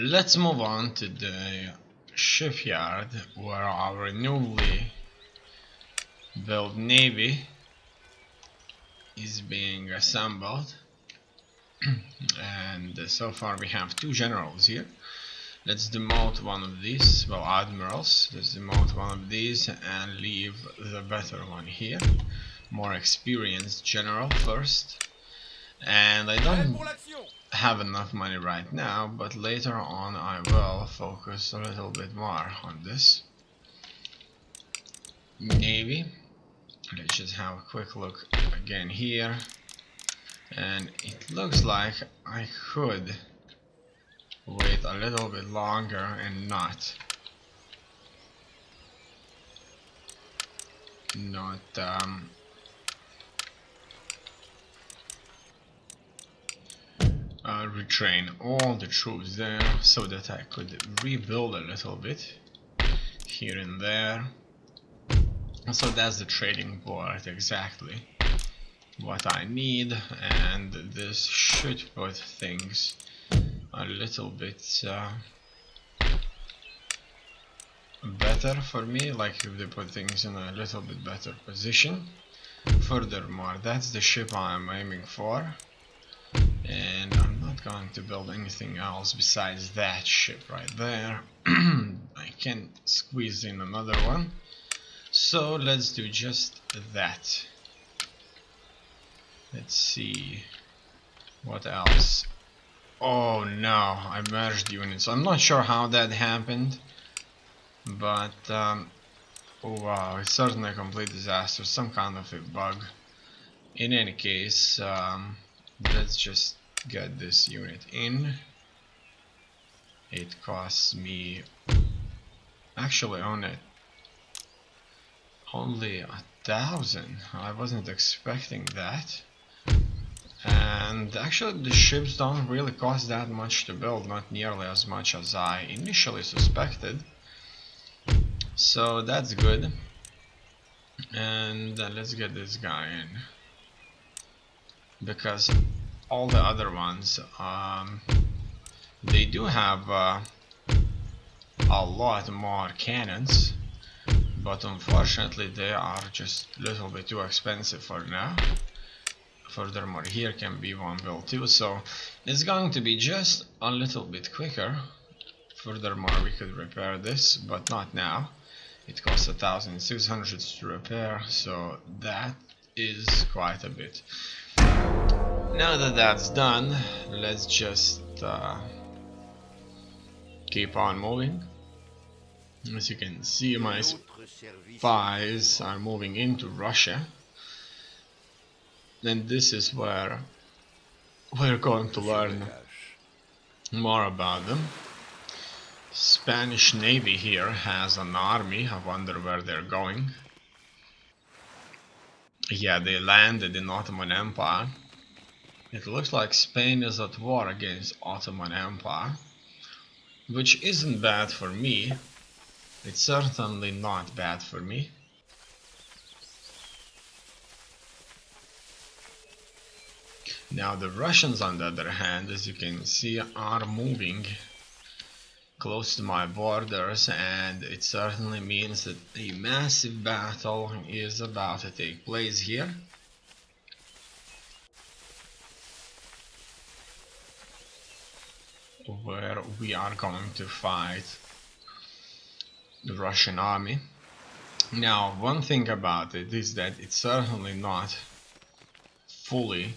Let's move on to the shipyard where our newly built navy is being assembled. And so far we have 2 generals here. Let's demote one of these, well, admirals. Let's demote one of these and leave the better one here. More experienced general first. And I don't have enough money right now, but later on I will focus a little bit more on this. Navy. Let's just have a quick look again here. And it looks like I could wait a little bit longer and not retrain all the troops there so that I could rebuild a little bit here and there. So that's the trading port, exactly what I need, and this should put things a little bit better for me, like if they put things in a little bit better position. Furthermore, that's the ship I'm aiming for, and I'm not going to build anything else besides that ship right there. I can squeeze in another one, so let's do just that. Let's see what else. Oh no, I merged units. I'm not sure how that happened, but oh wow, it's certainly a complete disaster, some kind of a bug. In any case, let's just get this unit in. It costs me actually only 1,000. I wasn't expecting that. And actually the ships don't really cost that much to build, not nearly as much as I initially suspected. So that's good. And let's get this guy in, because all the other ones, they do have a lot more cannons, but unfortunately they are just a little bit too expensive for now. Furthermore, here can be one built too, so it's going to be just a little bit quicker. Furthermore, we could repair this, but not now. It costs 1,600 to repair, so that is quite a bit. Now that that's done, let's just keep on moving. As you can see, my spies are moving into Russia. And this is where we're going to learn more about them. Spanish Navy here has an army. I wonder where they're going. Yeah, they landed in Ottoman Empire. It looks like Spain is at war against Ottoman Empire, which isn't bad for me. It's certainly not bad for me. Now the Russians, on the other hand, as you can see, are moving close to my borders, and it certainly means that a massive battle is about to take place here. Where we are going to fight the Russian army. Now, one thing about it is that it's certainly not fully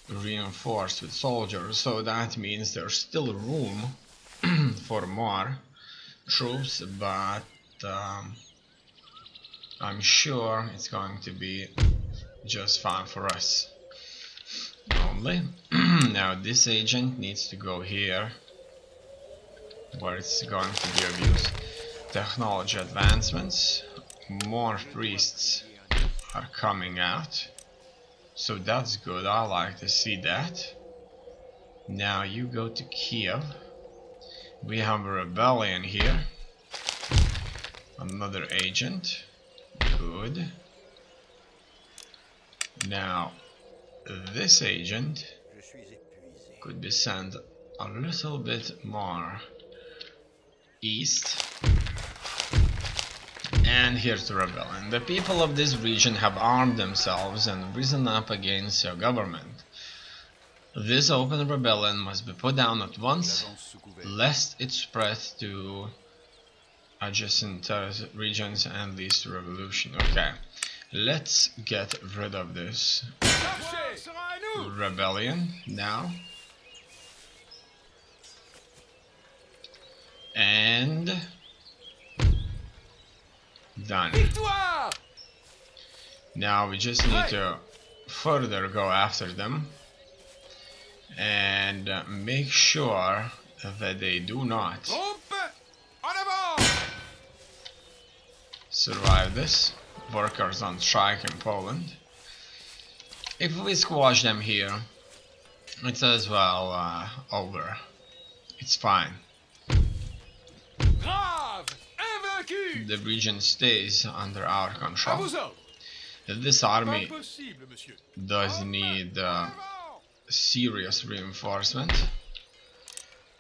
reinforced with soldiers, so that means there's still room for more troops, but I'm sure it's going to be just fine for us. Only now this agent needs to go here where it's going to be of use. Technology advancements, more priests are coming out. So that's good, I like to see that. Now you go to Kiev. We have a rebellion here. Another agent. Good. Now this agent could be sent a little bit more east. And here's the rebellion. The people of this region have armed themselves and risen up against your government. This open rebellion must be put down at once, lest it spread to adjacent regions and leads to revolution. Okay, let's get rid of this rebellion now. And done. Now we just need to further go after them and make sure that they do not survive this. Workers on strike in Poland. If we squash them here, it's as well over. It's fine. The region stays under our control. This army does need serious reinforcement.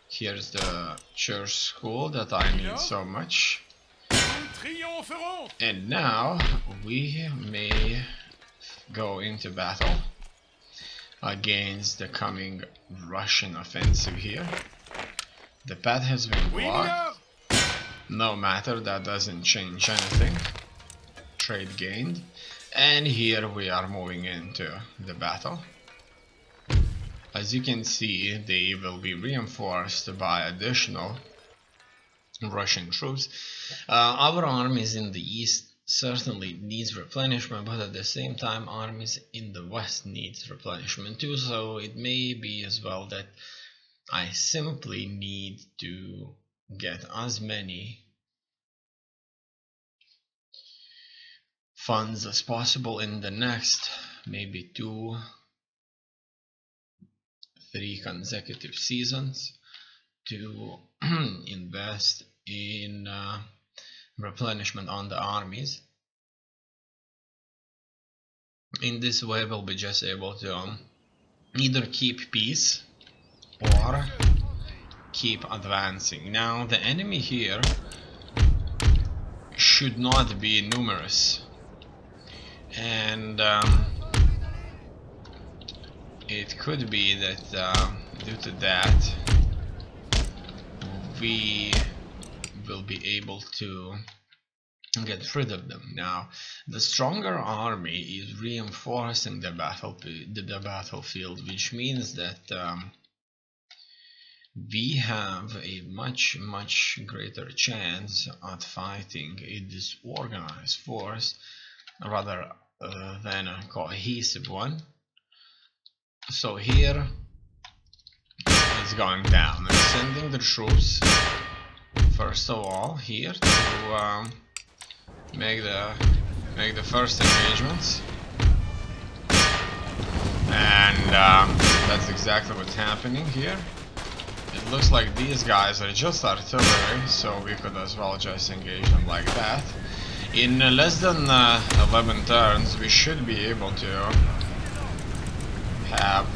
Here's the church school that I need so much. And now we may go into battle against the coming Russian offensive here. The path has been blocked. No matter, that doesn't change anything. Trade gained. And here we are moving into the battle. As you can see, they will be reinforced by additional Russian troops. Our armies in the east certainly needs replenishment, but at the same time armies in the west needs replenishment too, so it may be as well that I simply need to get as many funds as possible in the next maybe 2-3 consecutive seasons to invest in replenishment on the armies. In this way we'll be just able to either keep peace or keep advancing. Now the enemy here should not be numerous, and it could be that due to that we will be able to get rid of them. Now the stronger army is reinforcing the battlefield, which means that we have a much greater chance at fighting a disorganized force rather than a cohesive one. So here it's going down. I'm sending the troops first of all here to make the first engagements, and that's exactly what's happening here. It looks like these guys are just artillery, so we could as well just engage them like that. In less than 11 turns we should be able to have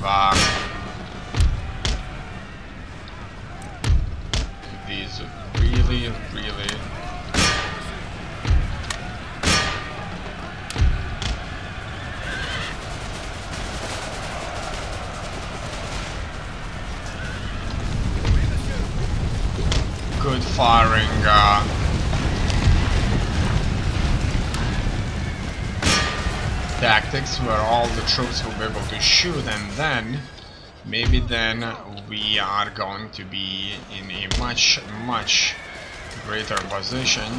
these really good firing tactics where all the troops will be able to shoot, and then maybe then we are going to be in a much greater position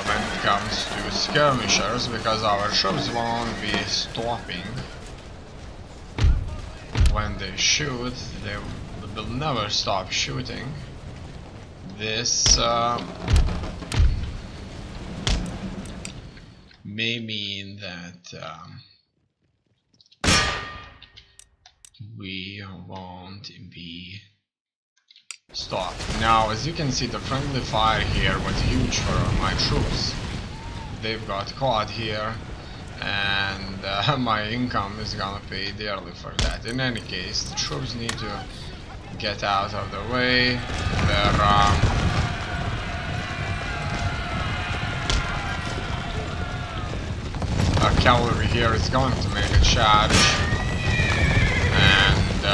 when it comes to skirmishers, because our troops won't be stopping when they shoot. They will never stop shooting. This may mean that we won't be stopped. Now, as you can see, the friendly fire here was huge for my troops. They've got caught here, and my income is gonna pay dearly for that. In any case, the troops need to get out of the way. Our cavalry here is going to make a charge, and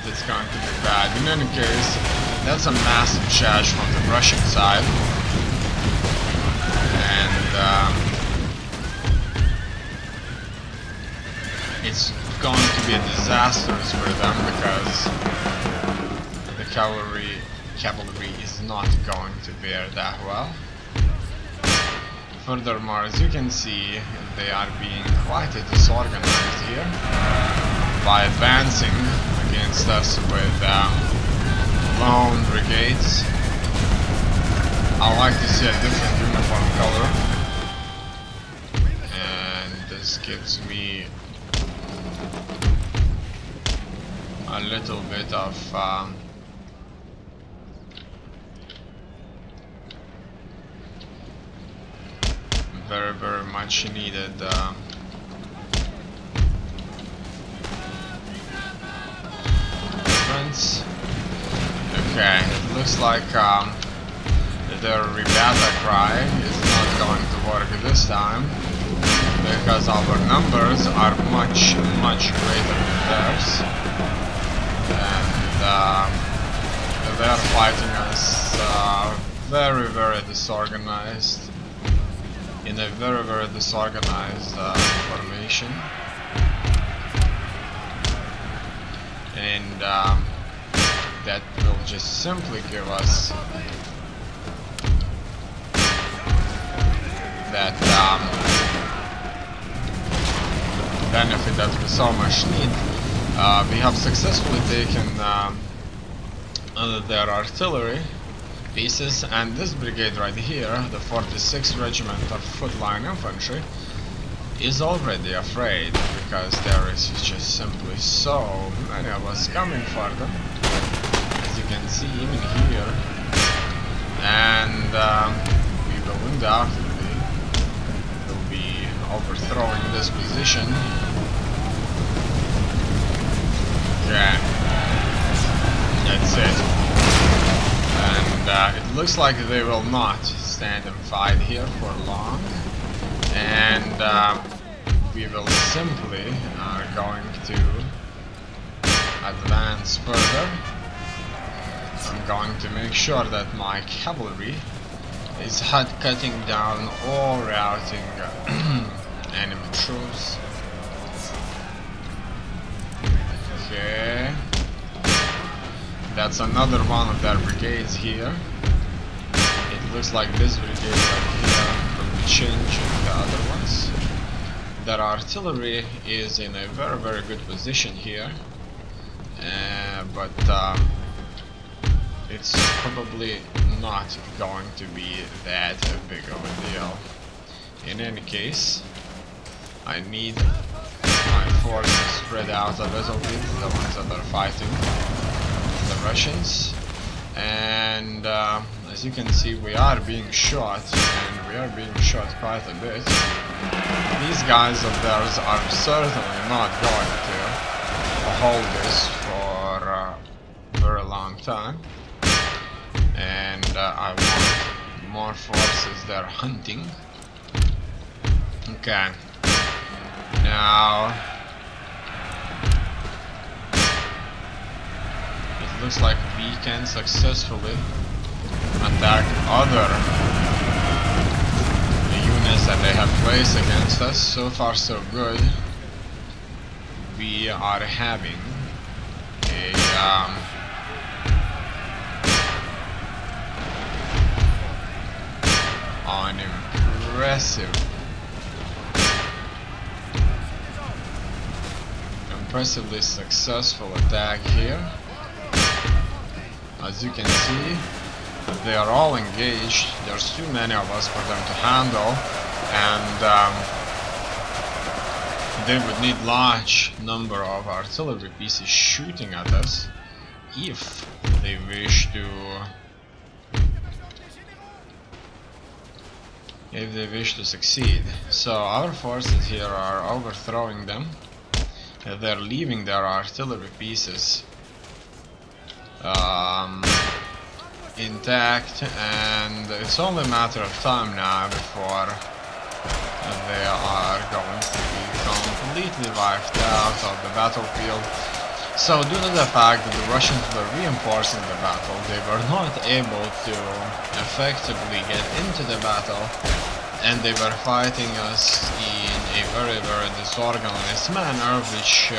it's going to be bad. In any case, that's a massive charge from the Russian side, and it's going to be disastrous for them because the cavalry is not going to bear that well. Furthermore, as you can see, they are being quite disorganized here by advancing against us with lone brigades. I like to see a different uniform color, and this gives me a little bit of very much needed defense. Okay, it looks like the Rebata cry is not going to work this time because our numbers are much greater than theirs, and they are fighting us very disorganized, in a very disorganized formation, and that will just simply give us that benefit that we so much need. We have successfully taken their artillery pieces, and this brigade right here, the 46th Regiment of Footline Infantry, is already afraid because there is just simply so many of us coming for them, as you can see even here, and we will undoubtedly be overthrowing this position. Okay, that's it. And it looks like they will not stand and fight here for long, and we will simply are going to advance further. I'm going to make sure that my cavalry is cutting down or routing enemy troops. Okay. That's another one of their brigades here. It looks like this brigade right here will be changing the other ones. Their artillery is in a very good position here, but it's probably not going to be that big of a deal. In any case, I need my forces spread out a little bit, the ones that are fighting the Russians, and as you can see, we are being shot, and we are being shot quite a bit. These guys of theirs are certainly not going to hold this for a very long time, and I want more forces there hunting. Okay, now looks like we can successfully attack other units that they have placed against us. So far so good. We are having an impressively successful attack here. As you can see, they are all engaged. There's too many of us for them to handle, and they would need large number of artillery pieces shooting at us if they wish to succeed. So our forces here are overthrowing them, they're leaving their artillery pieces intact, and it's only a matter of time now before they are going to be completely wiped out of the battlefield. So due to the fact that the Russians were reinforcing the battle, they were not able to effectively get into the battle, and they were fighting us in a very, very disorganized manner, which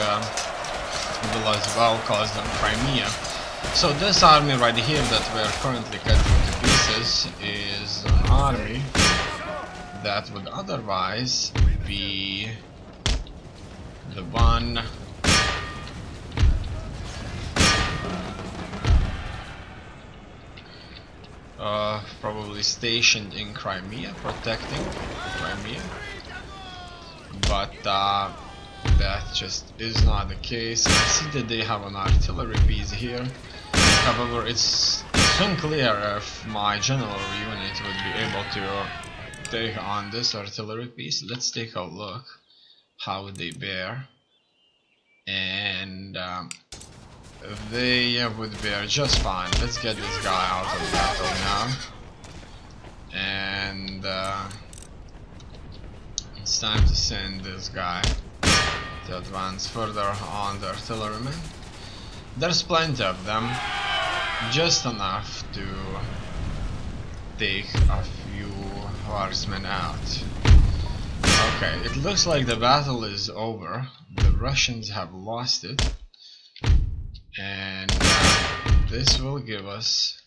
will as well cause them Crimea. So this army right here that we are currently cutting to pieces is an army that would otherwise be the one probably stationed in Crimea, protecting Crimea, but that just is not the case. I see that they have an artillery piece here. However, it's unclear if my general unit would be able to take on this artillery piece. Let's take a look how they bear, and they would bear just fine. Let's get this guy out of battle now, and it's time to send this guy to advance further on the artillerymen. There's plenty of them, just enough to take a few horsemen out. Okay, it looks like the battle is over. The Russians have lost it, and this will give us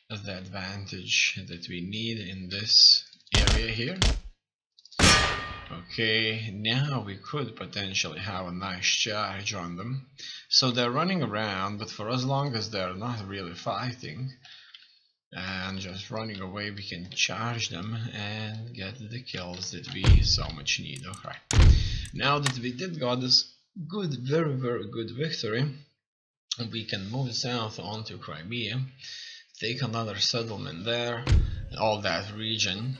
the advantage that we need in this area here. Okay, now we could potentially have a nice charge on them. So they're running around, but for as long as they're not really fighting and just running away, we can charge them and get the kills that we so much need. Okay, now that we did got this good, very, very good victory, we can move south onto Crimea, take another settlement there, all that region.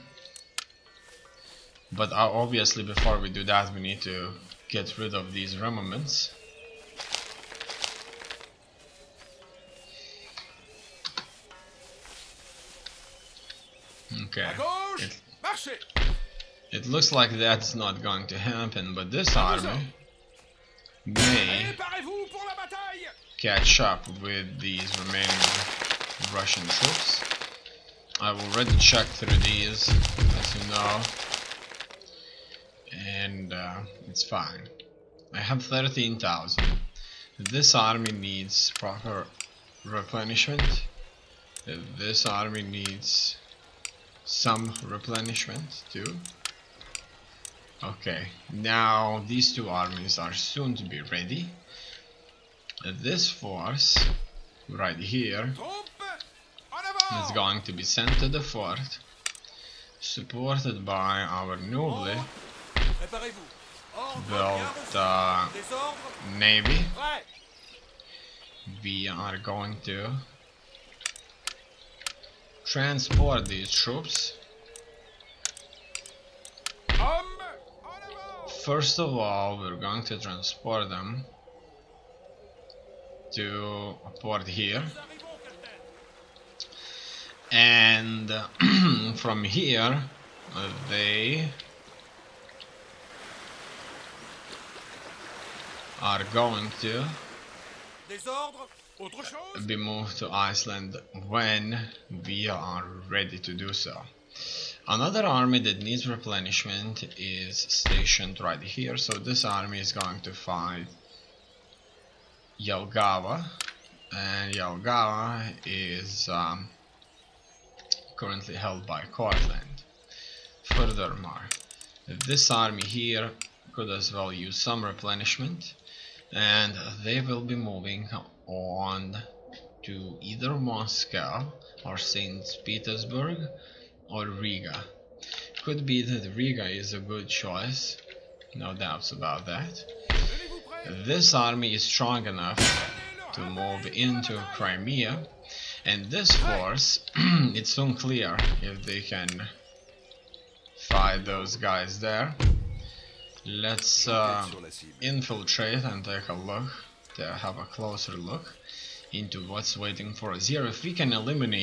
But obviously before we do that, we need to get rid of these remnants. Okay, it looks like that's not going to happen, but this army may catch up with these remaining Russian troops. I've already checked through these, as you know, and it's fine. I have 13,000. This army needs proper replenishment. This army needs some replenishment too. Okay, now these two armies are soon to be ready. This force right here is going to be sent to the fort, supported by our newly built navy. We are going to transport these troops. First of all, we're going to transport them to a port here, and from here they are going to be moved to Iceland when we are ready to do so. Another army that needs replenishment is stationed right here, so this army is going to fight Jelgava, and Jelgava is currently held by Cortland. Furthermore, this army here could as well use some replenishment, and they will be moving on to either Moscow or St. Petersburg or Riga. Could be that Riga is a good choice, no doubts about that. This army is strong enough to move into Crimea, and this force, it's unclear if they can fight those guys there. Let's infiltrate and take a look, to have a closer look into what's waiting for us here. If we can eliminate